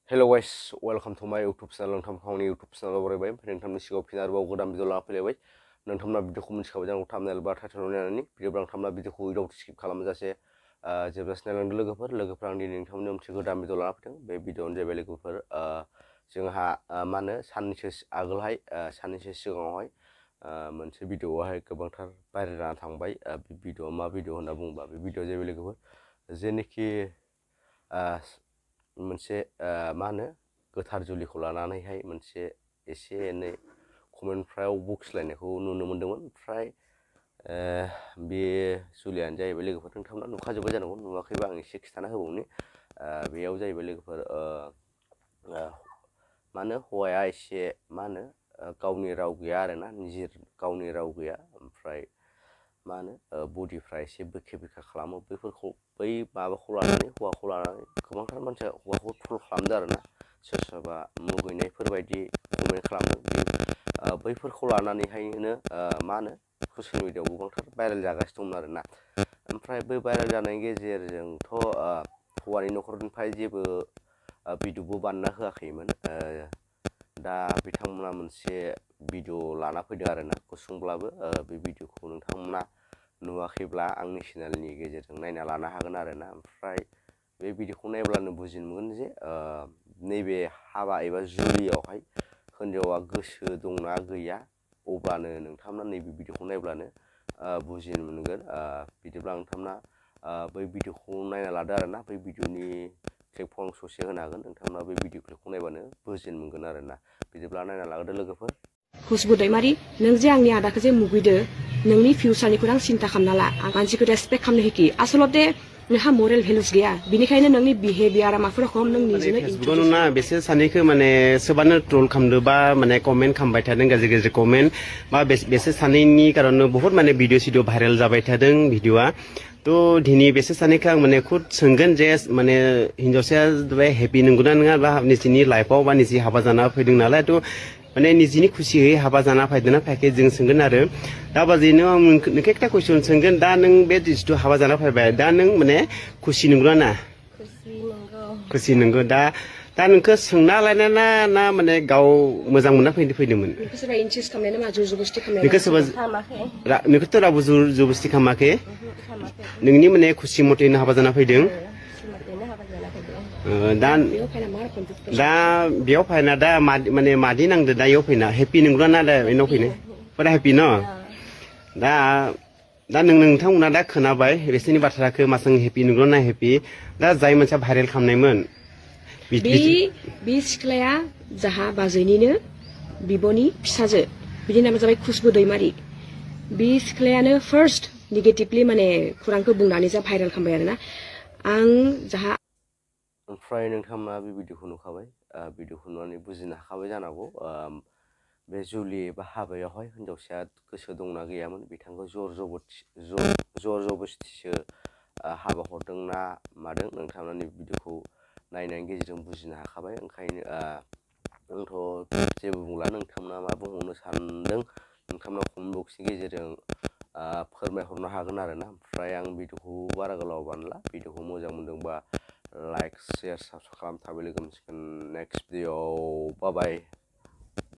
Hello guys, welcome to my YouTube channel. नोंथांनि YouTube channel बरायबाय नोंथांनि सिगाङाव फिन आरोबाव गोदान भिडिअ लाना फैलायबाय नोंथांमोना भिडिअखौ मिथिखाबाय जानांगौ थाम्बनेल बा टाइटेलाव नायनानै भिडिअब्ला नोंथांमोना भिडिअखौ उइदाउट स्किप खालामजासे जेब्लासिम नायलांदो लोगोफोर आं दिनै नोंथांमोननि मोनसे गोदान भिडिअ लाना फैदों बे भिडिअआनो जाहैबाय लोगोफोर जोंहा मा होनो साननैसो आगोलहाय साननैसो सिगाङावहाय मोनसे भिडिअआवहाय गोबांथार भाइरेल जाना थांबाय बे भिडिअआ मा भिडिअ होनना बुङोब्ला बे भिडिअआ जाहैबाय लोगोफोर जेनोखि मोनसे मा होनो गोथार जुलिखौ लानानैहाय मोनसे एसे एनै कमेन्टफ्राव बखिलायनायखौ नुनो मोन्दोंमोन फ्राय बे जुलियानो जाहैबाय लोगोफोर नोंथांमोना नुखाजोब्बाय जानांगौ नुवाखैबा आं एसे खिन्थाना होबावनि बेयाव जाहैबाय लोगोफोर मा होनो हौवाया एसे मा होनो गावनि राव गैया आरोना निजिर गावनि राव गैया ओमफ्राय मा होनो बडिफ्रा एसे बोखे बोखे खालामो बैफोरखौ बै माबाखौ लानानै हौवाखौ लानानै गोबांथार मानसिया हौवाखौ ट्रल खालामदों आरोना सोरबा मुगैनायफोरबायदि कमेन्ट खालामदों बैफोरखौ लानानैहायनो मा होनो ससियेल मिडियाआव गोबांथार भाइरेल जागासिनो दंमोन आरोना ओमफ्राय बै भाइरेल जानायनि गेजेरजोंथ' हौवानि न'खरनिफ्राय जेबो भिडिअबो बानायना होआखैमोन दा बिथांमोना मोनसे भिडिअ लाना फैदों आरोना गुसुंब्लाबो बे भिडिअखौ नोंथांमोना नुवाखैब्ला आंनि चेनेलनि गेजेरजों नायना लानो हागोन आरोना ओमफ्राय बे भिडिअखौ नायब्लानो बुजिनो मोनगोन जे नैबे हाबा एबा जुलियावहाय हिन्जावा गोसो दंना गैया अब्लानो नोंथांमोना नैबे भिडिअखौ नायब्लानो बुजिनो मोनगोन बिदिब्ला नोंथांमोना बै भिडिअखौ नायना लादो आरोना बै भिडिअनि क्लिपखौ आं ससे होनो हागोन नोंथांमोना बै भिडिअ क्लिपखौ नायबानो बुजिनो मोनगोन आरोना बिदिब्ला नायना लागोदो लोगोफोर हुसबुदैमारि नों जे आंनि आदाखौ जे मुगैदो नोंनि फिउचारनिखौ आं सिन्था खालामना ला आं मानसिखौ रेसपेक्ट खालामनो हिखि आसलते नोंहा मरेल भेलुस गैया बिनिखायनो नोंनि बिहेभियारा माफोर रखम नों निजेनो फेसबुकाव ना बेसोर सानैखौ माने सोबानो ट्रल खालामदो बा माने कमेन्ट खालामबाय थादों गाज्रि गाज्रि कमेन्ट बा बेसोर सानैनि कारनाव बहुत माने भिडिअ सिडिअ भाइरेल जाबाय थादों भिडिअआ तो दिनै बेसोर सानैखौ आं माने खुद सोंगोन जे माने हिन्जावसाया हेपि नंगौना नङा बा निजिनि लाइफआव बा निजि हाबा जाना फैदों नालाय तो माने निजिनि खुसियै हाबा जाना फैदोंना फैयाखै जों सोंगोन आरो दा बादिनो आं नोंखौ एकटा कुइसन सोंगोन दा नों बे जिथु हाबा जाना फैबाय दा नों माने खुसि नंगौना ना खुसि नंगौ दा नोंखौ सोंना लायना ना माने गाव मोजां मोनना फैदोंमोन नोंखौ सोरबा नोंखौथ' रावबो जबरदस्ति खालामाखै नोंनि माने खुसि मथेनो हाबा जाना फैदों दा बेयाव फैना दा माने मादि नांदो दा बेयाव फैना हेपि नंगौना ना दा बेनाव फैनो फुरा हेपि न दा नोंथांमोना दा खोनाबाय बिसोरनि बाथ्राखौ मासां हेपि नंगौना ना हेपि दा जाय मानसिया भाइरेल खालामनायमोन बे सिख्लाया जाहा बाजैनिनो बिब'नि फिसाजो बिनि नामा जाबाय खुसबुदैमारि बे सिख्लायानो फार्स्ट नेगेटिभलि माने खुरांखौ बुंनानै जा भाइरेल खालामबाय आरोना आं जाहा ओमफ्राय नोंथांमोना बे भिडिअखौ नुखाबाय भिडिअखौ नुनानै बुजिनो हाखाबाय जानांगौ बे जुलि एबा हाबायावहाय हिन्जावसाया गोसो दंना गैयामोन बिथांखौ जर जबस्तिसो हाबा हरदोंना मादों नोंथांमोना भिडिअखौ नायनायनि गेजेरजों बुजिनो हाखाबाय ओंखायनो आंथ' जेबो बुंला नोंथांमोना मा बुंहरनो सानदों नोंथांमोना कमेन्ट बक्सनि गेजेरजों फोरमायहरनो हागोन आरोना ओमफ्राय आं भिडिअखौ बारा गोलाव बानायला भिडिअखौ मोजां मोनदोंबा लाइक शेयार साबसक्राइब खालाम थाबाय लोगो मोनसिगोन नेक्स्ट भिडिअ बाय